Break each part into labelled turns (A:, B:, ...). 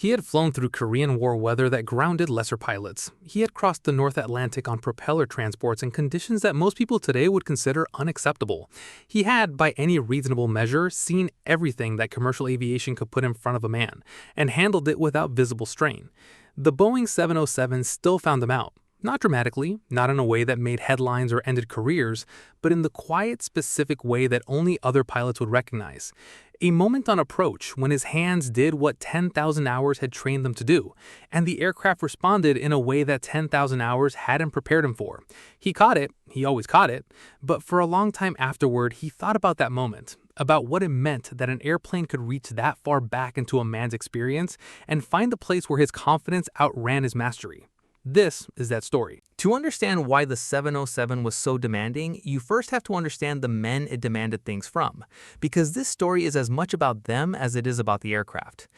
A: He had flown through Korean War weather that grounded lesser pilots. He had crossed the North Atlantic on propeller transports in conditions that most people today would consider unacceptable. He had, by any reasonable measure, seen everything that commercial aviation could put in front of a man, and handled it without visible strain. The Boeing 707 still found him out. Not dramatically, not in a way that made headlines or ended careers, but in the quiet, specific way that only other pilots would recognize. A moment on approach when his hands did what 10,000 hours had trained them to do, and the aircraft responded in a way that 10,000 hours hadn't prepared him for. He caught it, he always caught it, but for a long time afterward he thought about that moment, about what it meant that an airplane could reach that far back into a man's experience and find the place where his confidence outran his mastery. This is that story. To understand why the 707 was so demanding, you first have to understand the men it demanded things from, because this story is as much about them as it is about the aircraft.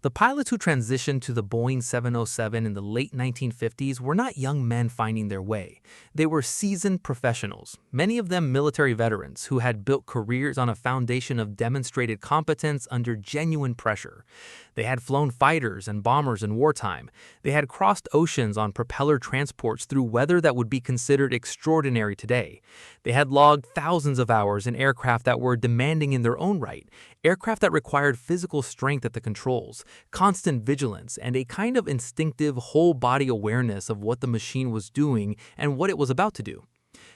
A: The pilots who transitioned to the Boeing 707 in the late 1950s were not young men finding their way. They were seasoned professionals, many of them military veterans who had built careers on a foundation of demonstrated competence under genuine pressure. They had flown fighters and bombers in wartime. They had crossed oceans on propeller transports through weather that would be considered extraordinary today. They had logged thousands of hours in aircraft that were demanding in their own right, aircraft that required physical strength at the controls, constant vigilance, and a kind of instinctive whole-body awareness of what the machine was doing and what it was about to do.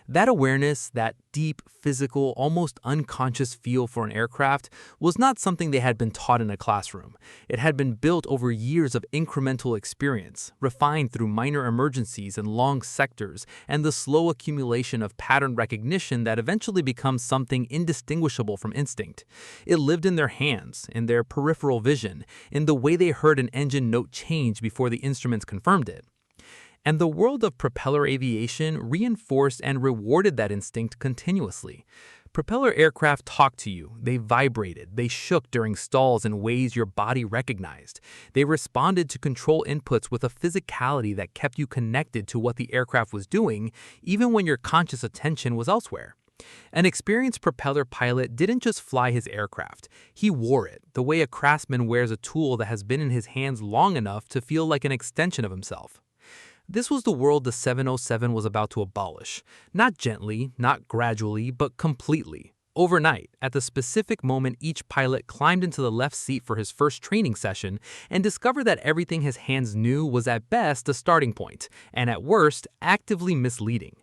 A: That awareness, that deep, physical, almost unconscious feel for an aircraft, was not something they had been taught in a classroom. It had been built over years of incremental experience, refined through minor emergencies and long sectors, and the slow accumulation of pattern recognition that eventually becomes something indistinguishable from instinct. It lived in their hands, in their peripheral vision, in the way they heard an engine note change before the instruments confirmed it. And the world of propeller aviation reinforced and rewarded that instinct continuously. Propeller aircraft talked to you, they vibrated, they shook during stalls in ways your body recognized. They responded to control inputs with a physicality that kept you connected to what the aircraft was doing, even when your conscious attention was elsewhere. An experienced propeller pilot didn't just fly his aircraft, he wore it, the way a craftsman wears a tool that has been in his hands long enough to feel like an extension of himself. This was the world the 707 was about to abolish. Not gently, not gradually, but completely. Overnight, at the specific moment each pilot climbed into the left seat for his first training session and discovered that everything his hands knew was at best a starting point, and at worst, actively misleading.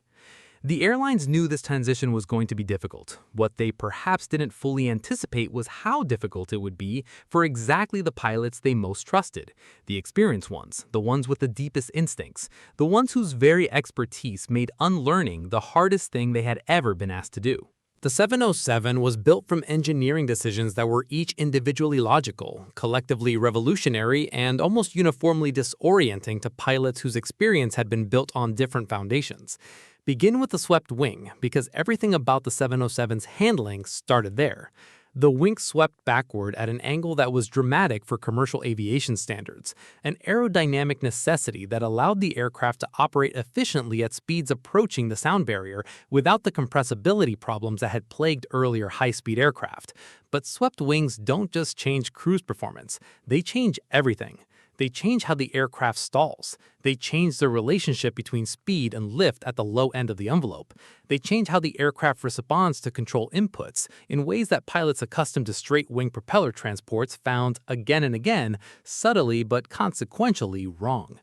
A: The airlines knew this transition was going to be difficult. What they perhaps didn't fully anticipate was how difficult it would be for exactly the pilots they most trusted, the experienced ones, the ones with the deepest instincts, the ones whose very expertise made unlearning the hardest thing they had ever been asked to do. The 707 was built from engineering decisions that were each individually logical, collectively revolutionary, and almost uniformly disorienting to pilots whose experience had been built on different foundations. Begin with the swept wing, because everything about the 707's handling started there. The wing swept backward at an angle that was dramatic for commercial aviation standards, an aerodynamic necessity that allowed the aircraft to operate efficiently at speeds approaching the sound barrier without the compressibility problems that had plagued earlier high-speed aircraft. But swept wings don't just change cruise performance, they change everything. They change how the aircraft stalls. They change the relationship between speed and lift at the low end of the envelope. They change how the aircraft responds to control inputs in ways that pilots accustomed to straight-wing propeller transports found again and again, subtly but consequentially wrong.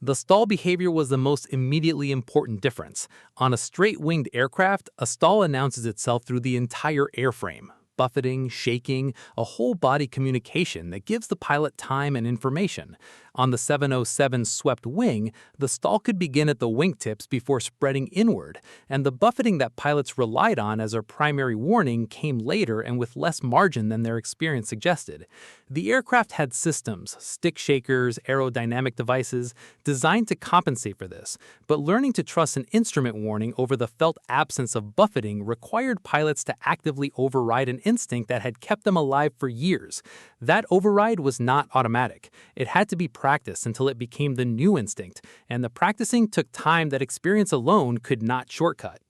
A: The stall behavior was the most immediately important difference. On a straight-winged aircraft, a stall announces itself through the entire airframe. Buffeting, shaking, a whole-body communication that gives the pilot time and information. On the 707's swept wing, the stall could begin at the wingtips before spreading inward, and the buffeting that pilots relied on as a primary warning came later and with less margin than their experience suggested. The aircraft had systems, stick shakers, aerodynamic devices, designed to compensate for this, but learning to trust an instrument warning over the felt absence of buffeting required pilots to actively override an instinct that had kept them alive for years. That override was not automatic. It had to be practiced until it became the new instinct, and the practicing took time that experience alone could not shortcut.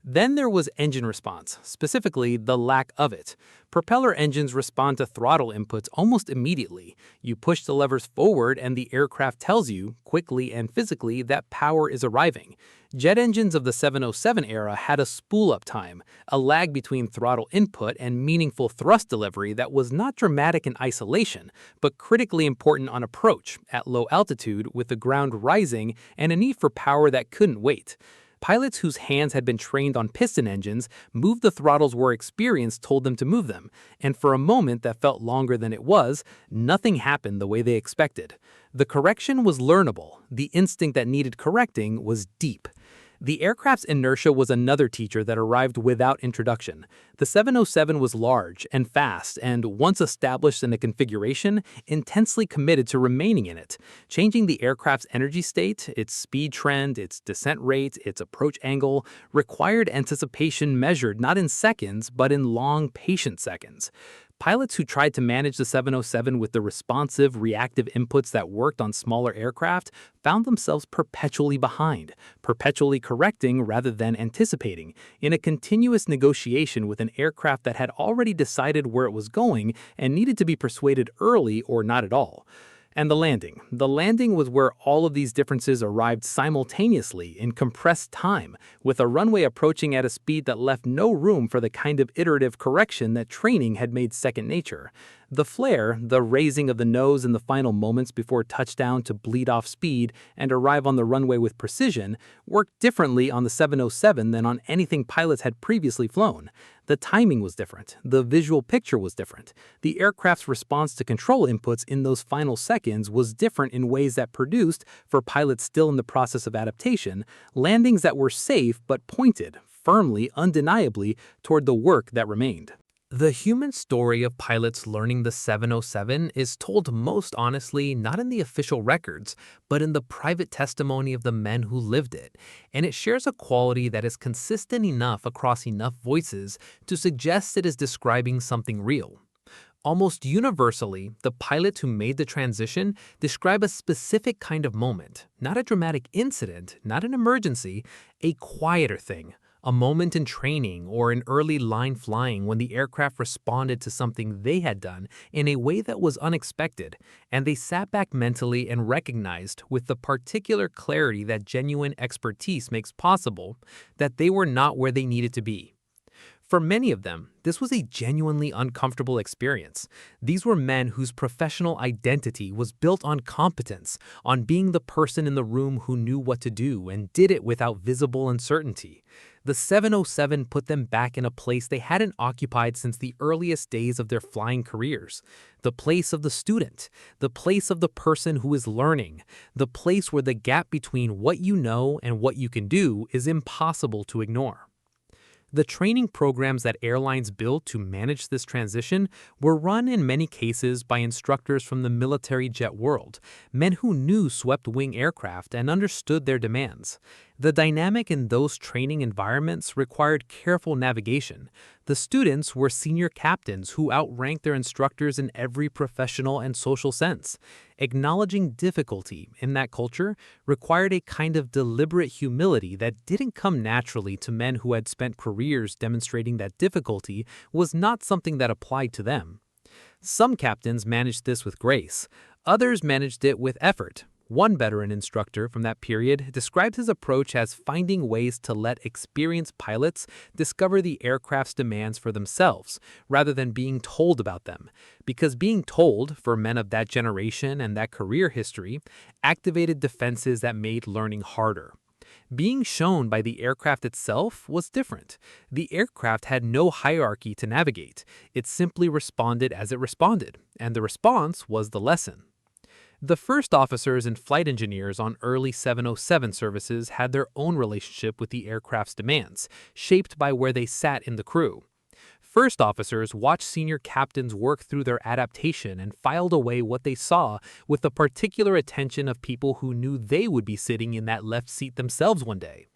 A: Then there was engine response, specifically the lack of it. Propeller engines respond to throttle inputs almost immediately. You push the levers forward and the aircraft tells you, quickly and physically, that power is arriving. Jet engines of the 707 era had a spool-up time, a lag between throttle input and meaningful thrust delivery that was not dramatic in isolation, but critically important on approach, at low altitude, with the ground rising and a need for power that couldn't wait. Pilots whose hands had been trained on piston engines moved the throttles where experience told them to move them, and for a moment that felt longer than it was, nothing happened the way they expected. The correction was learnable. The instinct that needed correcting was deep. The aircraft's inertia was another teacher that arrived without introduction. The 707 was large and fast and, once established in a configuration, intensely committed to remaining in it. Changing the aircraft's energy state, its speed trend, its descent rate, its approach angle, required anticipation measured not in seconds but in long, patient seconds. Pilots who tried to manage the 707 with the responsive, reactive inputs that worked on smaller aircraft found themselves perpetually behind, perpetually correcting rather than anticipating, in a continuous negotiation with an aircraft that had already decided where it was going and needed to be persuaded early or not at all. And the landing. The landing was where all of these differences arrived simultaneously in compressed time, with a runway approaching at a speed that left no room for the kind of iterative correction that training had made second nature. The flare, the raising of the nose in the final moments before touchdown to bleed off speed and arrive on the runway with precision, worked differently on the 707 than on anything pilots had previously flown. The timing was different. The visual picture was different. The aircraft's response to control inputs in those final seconds was different in ways that produced, for pilots still in the process of adaptation, landings that were safe but pointed, firmly, undeniably, toward the work that remained. The human story of pilots learning the 707 is told most honestly not in the official records, but in the private testimony of the men who lived it, and it shares a quality that is consistent enough across enough voices to suggest it is describing something real. Almost universally, the pilots who made the transition describe a specific kind of moment, not a dramatic incident, not an emergency, a quieter thing. A moment in training or in early line flying when the aircraft responded to something they had done in a way that was unexpected, and they sat back mentally and recognized, with the particular clarity that genuine expertise makes possible, that they were not where they needed to be. For many of them, this was a genuinely uncomfortable experience. These were men whose professional identity was built on competence, on being the person in the room who knew what to do and did it without visible uncertainty. The 707 put them back in a place they hadn't occupied since the earliest days of their flying careers. The place of the student, the place of the person who is learning, the place where the gap between what you know and what you can do is impossible to ignore. The training programs that airlines built to manage this transition were run in many cases by instructors from the military jet world, men who knew swept-wing aircraft and understood their demands. The dynamic in those training environments required careful navigation. The students were senior captains who outranked their instructors in every professional and social sense. Acknowledging difficulty in that culture required a kind of deliberate humility that didn't come naturally to men who had spent careers demonstrating that difficulty was not something that applied to them. Some captains managed this with grace. Others managed it with effort. One veteran instructor from that period described his approach as finding ways to let experienced pilots discover the aircraft's demands for themselves, rather than being told about them, because being told, for men of that generation and that career history, activated defenses that made learning harder. Being shown by the aircraft itself was different. The aircraft had no hierarchy to navigate. It simply responded as it responded, and the response was the lesson. The first officers and flight engineers on early 707 services had their own relationship with the aircraft's demands, shaped by where they sat in the crew. First officers watched senior captains work through their adaptation and filed away what they saw with the particular attention of people who knew they would be sitting in that left seat themselves one day.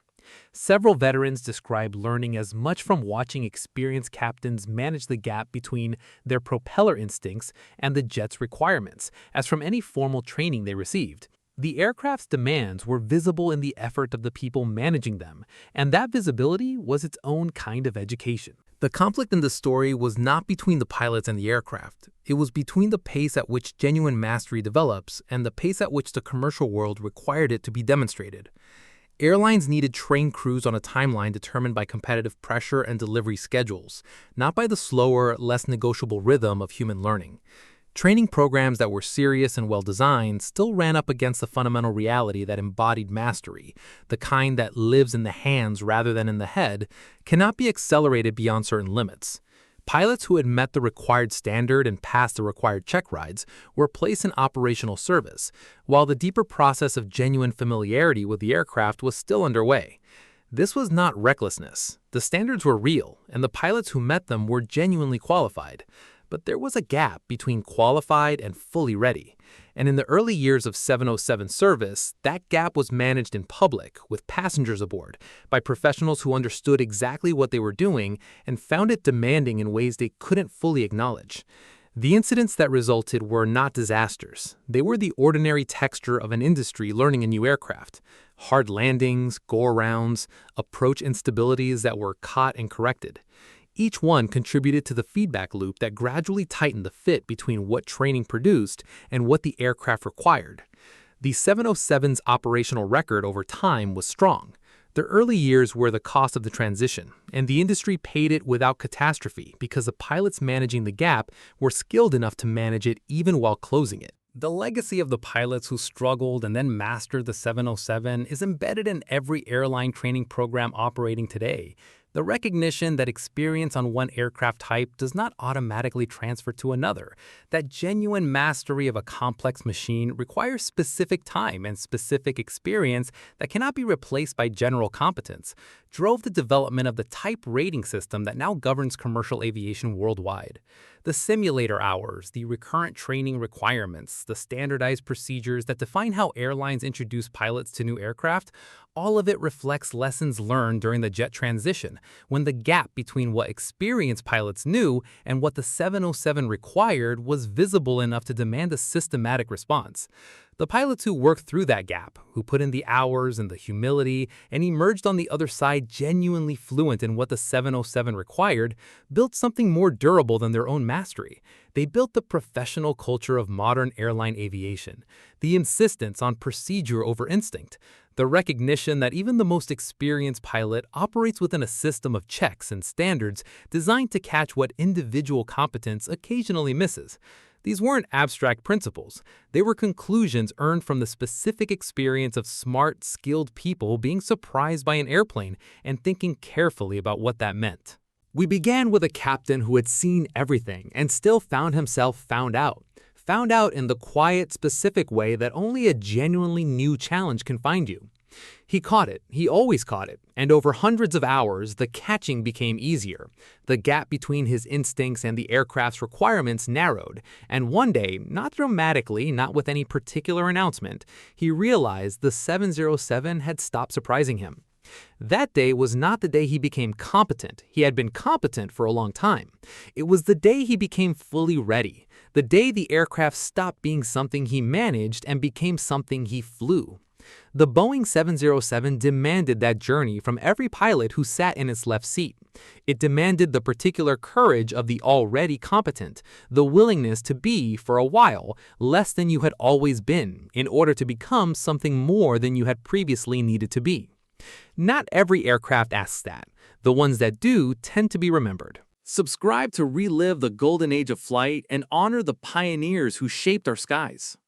A: Several veterans describe learning as much from watching experienced captains manage the gap between their propeller instincts and the jet's requirements as from any formal training they received. The aircraft's demands were visible in the effort of the people managing them, and that visibility was its own kind of education. The conflict in the story was not between the pilots and the aircraft. It was between the pace at which genuine mastery develops and the pace at which the commercial world required it to be demonstrated. Airlines needed trained crews on a timeline determined by competitive pressure and delivery schedules, not by the slower, less negotiable rhythm of human learning. Training programs that were serious and well-designed still ran up against the fundamental reality that embodied mastery, the kind that lives in the hands rather than in the head, cannot be accelerated beyond certain limits. Pilots who had met the required standard and passed the required check rides were placed in operational service, while the deeper process of genuine familiarity with the aircraft was still underway. This was not recklessness. The standards were real, and the pilots who met them were genuinely qualified. But there was a gap between qualified and fully ready. And in the early years of 707 service, that gap was managed in public, with passengers aboard, by professionals who understood exactly what they were doing and found it demanding in ways they couldn't fully acknowledge. The incidents that resulted were not disasters. They were the ordinary texture of an industry learning a new aircraft. Hard landings, go-arounds, approach instabilities that were caught and corrected. Each one contributed to the feedback loop that gradually tightened the fit between what training produced and what the aircraft required. The 707's operational record over time was strong. The early years were the cost of the transition, and the industry paid it without catastrophe because the pilots managing the gap were skilled enough to manage it even while closing it. The legacy of the pilots who struggled and then mastered the 707 is embedded in every airline training program operating today. The recognition that experience on one aircraft type does not automatically transfer to another, that genuine mastery of a complex machine requires specific time and specific experience that cannot be replaced by general competence, drove the development of the type rating system that now governs commercial aviation worldwide. The simulator hours, the recurrent training requirements, the standardized procedures that define how airlines introduce pilots to new aircraft, all of it reflects lessons learned during the jet transition, when the gap between what experienced pilots knew and what the 707 required was visible enough to demand a systematic response. The pilots who worked through that gap, who put in the hours and the humility, and emerged on the other side genuinely fluent in what the 707 required, built something more durable than their own mastery. They built the professional culture of modern airline aviation, the insistence on procedure over instinct, the recognition that even the most experienced pilot operates within a system of checks and standards designed to catch what individual competence occasionally misses. These weren't abstract principles. They were conclusions earned from the specific experience of smart, skilled people being surprised by an airplane and thinking carefully about what that meant. We began with a captain who had seen everything and still found himself found out. Found out in the quiet, specific way that only a genuinely new challenge can find you. He caught it, he always caught it, and over hundreds of hours, the catching became easier. The gap between his instincts and the aircraft's requirements narrowed, and one day, not dramatically, not with any particular announcement, he realized the 707 had stopped surprising him. That day was not the day he became competent. He had been competent for a long time. It was the day he became fully ready, the day the aircraft stopped being something he managed and became something he flew. The Boeing 707 demanded that journey from every pilot who sat in its left seat. It demanded the particular courage of the already competent, the willingness to be, for a while, less than you had always been, in order to become something more than you had previously needed to be. Not every aircraft asks that. The ones that do tend to be remembered. Subscribe to relive the golden age of flight and honor the pioneers who shaped our skies.